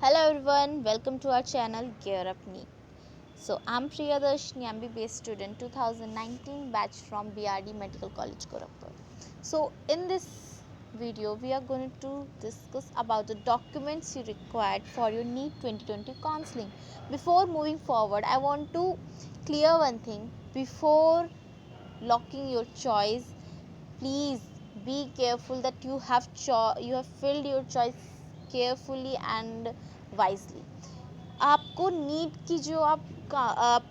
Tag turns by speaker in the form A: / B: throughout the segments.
A: Hello everyone, welcome to our channel Gear Up Me. So I'm Priyadarshini, MBBS student 2019 batch from BRD Medical College Gorakhpur. So in this video we are going to discuss about the documents you required for your NEET 2020 counseling. Before moving forward, I want to clear one thing. Before locking your choice, please be careful that you have filled your choice carefully and wisely. आपको NEET की जो आप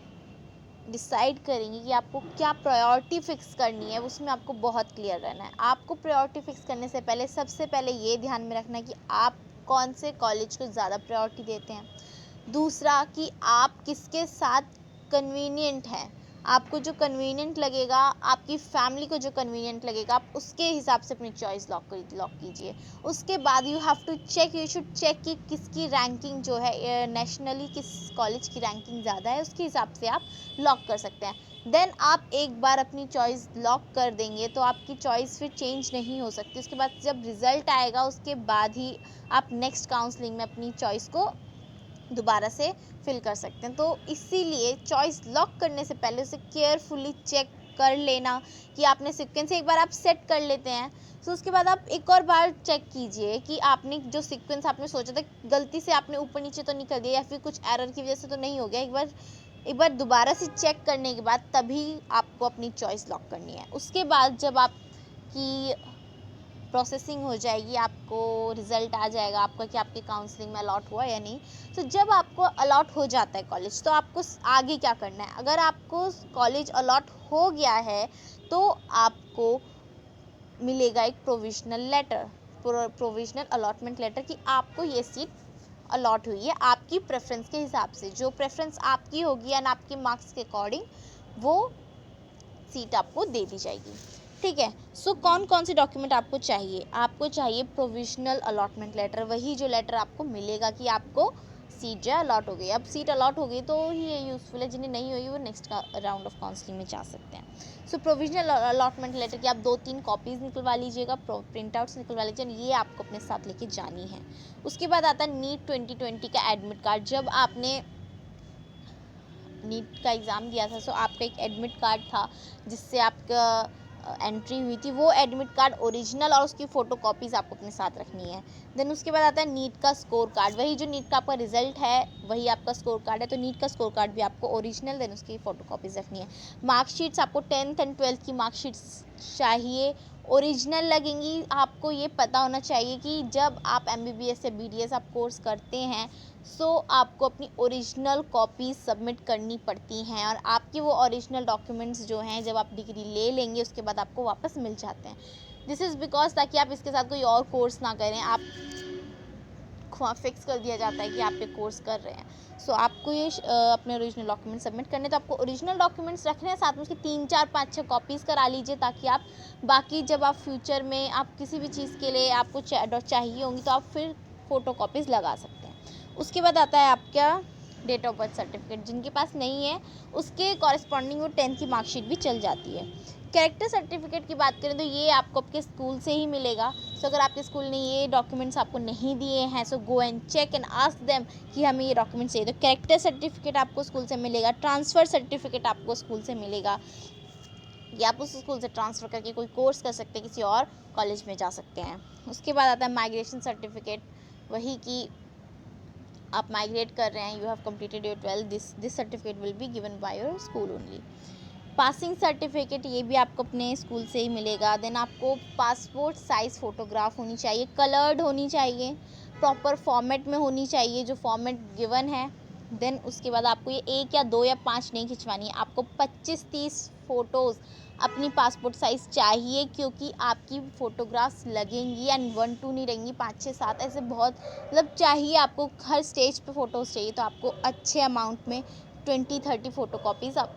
A: decide करेंगे कि आपको क्या priority fix करनी है, उसमें आपको बहुत क्लियर रहना है. आपको प्रायोरिटी फिक्स करने से पहले सबसे पहले ये ध्यान में रखना है कि आप कौन से कॉलेज को ज़्यादा प्रायोरिटी देते हैं. दूसरा कि आप किसके साथ कन्वीनियंट हैं. आपको जो कन्वीनियंट लगेगा, आपकी फैमिली को जो कन्वीनियंट लगेगा, आप उसके हिसाब से अपनी चॉइस लॉक कीजिए. उसके बाद यू शुड चेक कि किसकी रैंकिंग जो है नेशनली, किस कॉलेज की रैंकिंग ज़्यादा है, उसके हिसाब से आप लॉक कर सकते हैं. देन आप एक बार अपनी चॉइस लॉक कर देंगे तो आपकी चॉइस फिर चेंज नहीं हो सकती. उसके बाद जब रिज़ल्ट आएगा उसके बाद ही आप नेक्स्ट काउंसलिंग में अपनी चॉइस को दोबारा से फिल कर सकते हैं. तो इसीलिए चॉइस लॉक करने से पहले उसे केयरफुली चेक कर लेना कि आपने सीक्वेंस एक बार आप सेट कर लेते हैं तो उसके बाद आप एक और बार चेक कीजिए कि आपने जो सीक्वेंस आपने सोचा था गलती से आपने ऊपर नीचे तो नहीं कर दिया या फिर कुछ एरर की वजह से तो नहीं हो गया. एक बार दोबारा से चेक करने के बाद तभी आपको अपनी चॉइस लॉक करनी है. उसके बाद जब आपकी प्रोसेसिंग हो जाएगी, आपको रिज़ल्ट आ जाएगा आपका कि आपके काउंसलिंग में अलॉट हुआ या नहीं. तो जब आपको अलॉट हो जाता है कॉलेज तो आपको आगे क्या करना है. अगर आपको कॉलेज अलॉट हो गया है तो आपको मिलेगा एक प्रोविजनल अलॉटमेंट लेटर कि आपको ये सीट अलॉट हुई है आपकी प्रेफरेंस के हिसाब से. जो प्रेफरेंस आपकी होगी एंड आपके मार्क्स के अकॉर्डिंग वो सीट आपको दे दी जाएगी. ठीक है. सो कौन कौन से डॉक्यूमेंट आपको चाहिए. आपको चाहिए प्रोविजनल अलॉटमेंट लेटर, वही जो लेटर आपको मिलेगा कि आपको सीट जो अलॉट हो गई. अब सीट अलॉट हो गई तो ही ये यूज़फुल है, जिन्हें नहीं हुई वो नेक्स्ट राउंड ऑफ काउंसलिंग में जा सकते हैं. सो प्रोविजनल अलॉटमेंट लेटर की आप 2-3 कॉपीज़ निकलवा लीजिएगा, प्रिंट आउट्स निकलवा लीजिए. ये आपको अपने साथ लेके जानी है. उसके बाद आता है नीट 2020 का एडमिट कार्ड. जब आपने नीट का एग्ज़ाम दिया था सो आपका एक एडमिट कार्ड था जिससे आपका एंट्री हुई थी. वो एडमिट कार्ड ओरिजिनल और उसकी फ़ोटो कॉपीज़ आपको अपने साथ रखनी है. देन उसके बाद आता है नीट का स्कोर कार्ड. वही जो नीट का आपका रिजल्ट है वही आपका स्कोर कार्ड है. तो नीट का स्कोर कार्ड भी आपको ओरिजिनल, देन उसकी फ़ोटो कॉपीज़ रखनी है. मार्कशीट्स आपको 10th एंड 12th की मार्कशीट्स चाहिए, ओरिजिनल लगेंगी. आपको ये पता होना चाहिए कि जब आप MBBS या BDS आप कोर्स करते हैं सो आपको अपनी ओरिजिनल कॉपी सबमिट करनी पड़ती हैं और आपके वो ओरिजिनल डॉक्यूमेंट्स जो हैं जब आप डिग्री ले लेंगे उसके बाद आपको वापस मिल जाते हैं. दिस इज़ बिकॉज ताकि आप इसके साथ कोई और कोर्स ना करें. आप फिक्स कर दिया जाता है कि आप ये कोर्स कर रहे हैं. सो आपको ये अपने ओरिजिनल डॉक्यूमेंट सबमिट करने. तो आपको ओरिजिनल डॉक्यूमेंट्स रखने हैं, साथ में उसकी 3-4-5-6 कॉपीज़ करा लीजिए ताकि आप बाकी जब आप फ्यूचर में आप किसी भी चीज़ के लिए आपको चाहिए होंगी तो आप फिर फ़ोटो कॉपीज़ लगा सकते हैं. उसके बाद आता है आपका डेट ऑफ बर्थ सर्टिफिकेट. जिनके पास नहीं है उसके कॉरेस्पॉन्डिंग वो 10th की मार्कशीट भी चल जाती है. कैरेक्टर सर्टिफिकेट की बात करें तो ये आपको आपके स्कूल से ही मिलेगा. सो अगर आपके स्कूल ने ये डॉक्यूमेंट्स आपको नहीं दिए हैं so go and check and ask them कि हमें ये डॉक्यूमेंट्स चाहिए. तो कैरेक्टर सर्टिफिकेट आपको स्कूल से मिलेगा. ट्रांसफ़र सर्टिफिकेट आपको स्कूल से मिलेगा कि आप उस स्कूल से ट्रांसफ़र करके कोई कोर्स कर सकते हैं, किसी और कॉलेज में जा सकते हैं. उसके बाद आता है माइग्रेशन सर्टिफिकेट. वही कि आप माइग्रेट कर रहे हैं, you have completed your 12th, this certificate will be given by your school only. Passing certificate ये भी आपको अपने स्कूल से ही मिलेगा. देन आपको पासपोर्ट साइज़ फ़ोटोग्राफ होनी चाहिए, कलर्ड होनी चाहिए, प्रॉपर फॉर्मेट में होनी चाहिए जो फॉर्मेट गिवन है. देन उसके बाद आपको ये 1 या 2 या 5 नहीं खिंचवानी है, आपको 25-30 फ़ोटोज़ अपनी पासपोर्ट साइज़ चाहिए क्योंकि आपकी फ़ोटोग्राफ्स लगेंगी एंड 1-2 नहीं रहेंगी, 5-6-7 ऐसे बहुत मतलब चाहिए. आपको हर स्टेज पे फ़ोटोज़ चाहिए तो आपको अच्छे अमाउंट में 20-30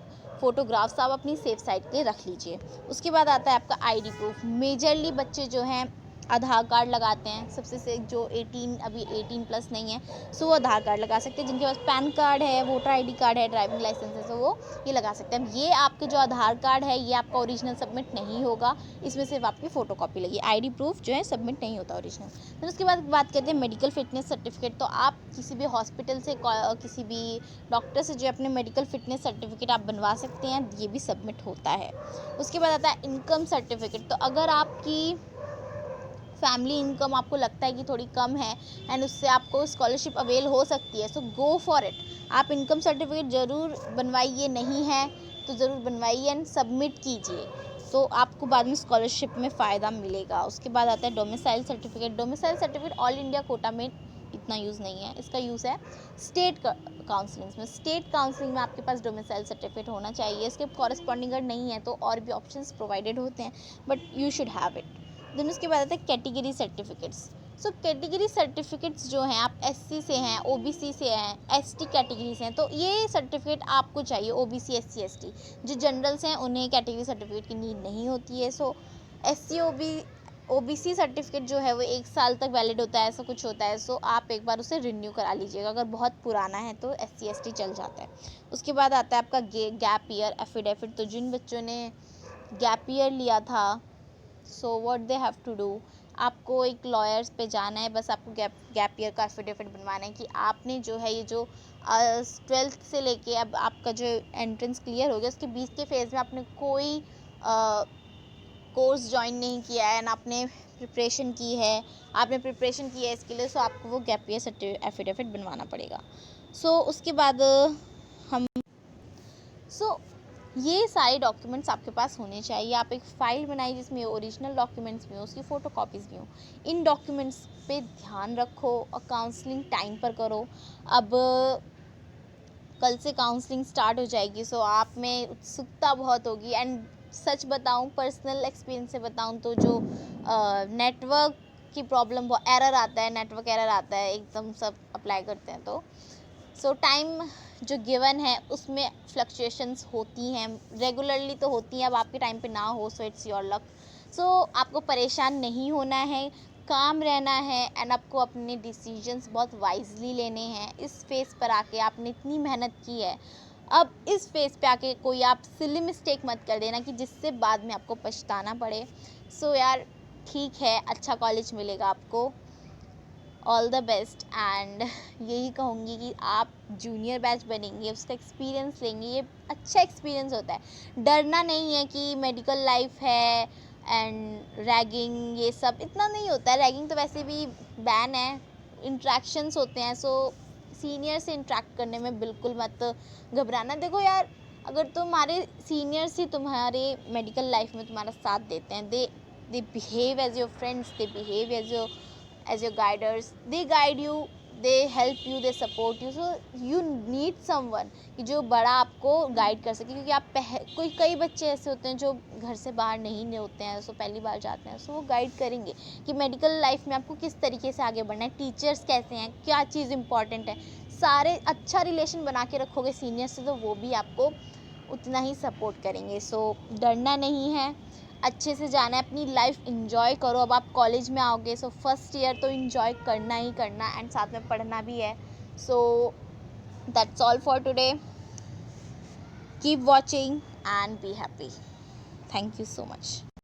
A: फ़ोटोग्राफ्स आप अपनी सेफ साइड के रख लीजिए. उसके बाद आता है आपका ID प्रूफ. मेजरली बच्चे जो हैं आधार कार्ड लगाते हैं, सबसे से जो 18 अभी 18 प्लस नहीं है सो वो आधार कार्ड लगा सकते हैं। जिनके पास पैन कार्ड है, वोटर आईडी कार्ड है, ड्राइविंग लाइसेंस है, सो वो ये लगा सकते हैं। ये आपके जो आधार कार्ड है ये आपका ओरिजिनल सबमिट नहीं होगा, इसमें सिर्फ आपकी फ़ोटोकॉपी लगी। आईडी प्रूफ जो है सबमिट नहीं होता ओरिजिनल। फिर उसके बाद बात करते हैं मेडिकल फिटनेस सर्टिफिकेट। तो आप किसी भी हॉस्पिटल से किसी भी डॉक्टर से जो अपने मेडिकल फिटनेस सर्टिफिकेट आप बनवा सकते हैं, ये भी सबमिट होता है। उसके बाद आता है इनकम सर्टिफिकेट। तो अगर आपकी फैमिली इनकम आपको लगता है कि थोड़ी कम है एंड उससे आपको स्कॉलरशिप अवेल हो सकती है, सो गो फॉर इट। आप इनकम सर्टिफिकेट ज़रूर बनवाइए, नहीं है तो ज़रूर बनवाइए एंड सबमिट कीजिए, तो आपको बाद में स्कॉलरशिप में फ़ायदा मिलेगा। उसके बाद आता है domicile certificate. Domicile certificate all India quota में इतना यूज़ नहीं है, इसका यूज़ है स्टेट काउंसलिंग में। स्टेट काउंसलिंग में आपके पास डोमिसाइल सर्टिफिकेट होना चाहिए। इसके कॉरस्पॉन्डिंग अगर नहीं है तो और भी ऑप्शंस प्रोवाइडेड होते हैं, but you should have it. Then उसके बाद आता है category certificates. So category certificates जो हैं, आप एससी से हैं, ओबीसी से हैं, एसटी कैटेगरी से हैं, तो ये सर्टिफिकेट आपको चाहिए। ओबीसी, एससी, एसटी जो जनरल्स हैं उन्हें कैटेगरी सर्टिफिकेट की नीड नहीं होती है। सो एससी ओबीसी सर्टिफिकेट जो है वो 1 साल तक वैलिड होता है, ऐसा कुछ होता है। सो आप एक बार उसे रिन्यू करा लीजिएगा। अगर बहुत पुराना है तो एससी एसटी चल जाता है। उसके बाद आता है आपका गैप ईयर एफिडेविट। तो जिन बच्चों ने गैप ईयर लिया था, so what they have to do, आपको एक लॉयर्स पे जाना है। बस आपको गैप ईयर का एफिडेविट बनवाना है कि आपने जो है ये जो 12th से लेके अब आपका जो एंट्रेंस क्लियर हो गया उसके बीच के फेज़ में आपने कोई कोर्स ज्वाइन नहीं किया है एंड आपने प्रिपरेशन की है, इसके लिए, सो आपको वो गैप ईयर एफिडेविट बनवाना पड़ेगा। सो उसके बाद हम ये सारे डॉक्यूमेंट्स आपके पास होने चाहिए। आप एक फ़ाइल बनाइए जिसमें ओरिजिनल डॉक्यूमेंट्स भी हों, उसकी फ़ोटो कॉपीज़ भी हों। इन डॉक्यूमेंट्स पे ध्यान रखो और काउंसलिंग टाइम पर करो। अब कल से काउंसलिंग स्टार्ट हो जाएगी, सो आप में उत्सुकता बहुत होगी। एंड सच बताऊं, पर्सनल एक्सपीरियंस से बताऊं तो जो नेटवर्क की प्रॉब्लम, वो एरर आता है, नेटवर्क एरर आता है एकदम सब अप्लाई करते हैं तो। सो टाइम जो गिवन है उसमें फ्लक्चुएशंस होती हैं, रेगुलरली तो होती हैं। अब आपके टाइम पे ना हो सो इट्स योर लक। सो आपको परेशान नहीं होना है, काम रहना है एंड आपको अपने डिसीजंस बहुत वाइजली लेने हैं। इस फेज़ पर आके आपने इतनी मेहनत की है, अब इस फेज़ पे आके कोई आप सिली मिस्टेक मत कर देना कि जिससे बाद में आपको पछताना पड़े। सो यार ठीक है, अच्छा कॉलेज मिलेगा आपको, ऑल द बेस्ट। एंड यही कहूँगी कि आप जूनियर बैच बनेंगे, उसका एक्सपीरियंस लेंगे, ये अच्छा एक्सपीरियंस होता है। डरना नहीं है कि मेडिकल लाइफ है एंड रैगिंग ये सब इतना नहीं होता है। रैगिंग तो वैसे भी बैन है, इंट्रैक्शंस होते हैं। सो सीनियर से इंट्रैक्ट करने में बिल्कुल मत घबराना। देखो यार, अगर तुम्हारे सीनियर्स ही तुम्हारे मेडिकल लाइफ में तुम्हारा साथ देते हैं, they behave as your friends, they behave as your guiders, they guide you, they help you, they support you, so you need someone कि जो बड़ा आपको गाइड कर सके। क्योंकि आप कई बच्चे ऐसे होते हैं जो घर से बाहर नहीं होते हैं, सो पहली बार जाते हैं, सो वो गाइड करेंगे कि मेडिकल लाइफ में आपको किस तरीके से आगे बढ़ना है, टीचर्स कैसे हैं, क्या चीज़ इंपॉर्टेंट है। सारे अच्छा रिलेशन बना के रखोगे सीनियर से तो वो भी आपको उतना ही सपोर्ट करेंगे। सो डरना नहीं है, अच्छे से जाना है, अपनी लाइफ इंजॉय करो। अब आप कॉलेज में आओगे, सो फर्स्ट ईयर तो इंजॉय करना ही करना एंड साथ में पढ़ना भी है। So that's all for today, keep watching and be happy. Thank you so much.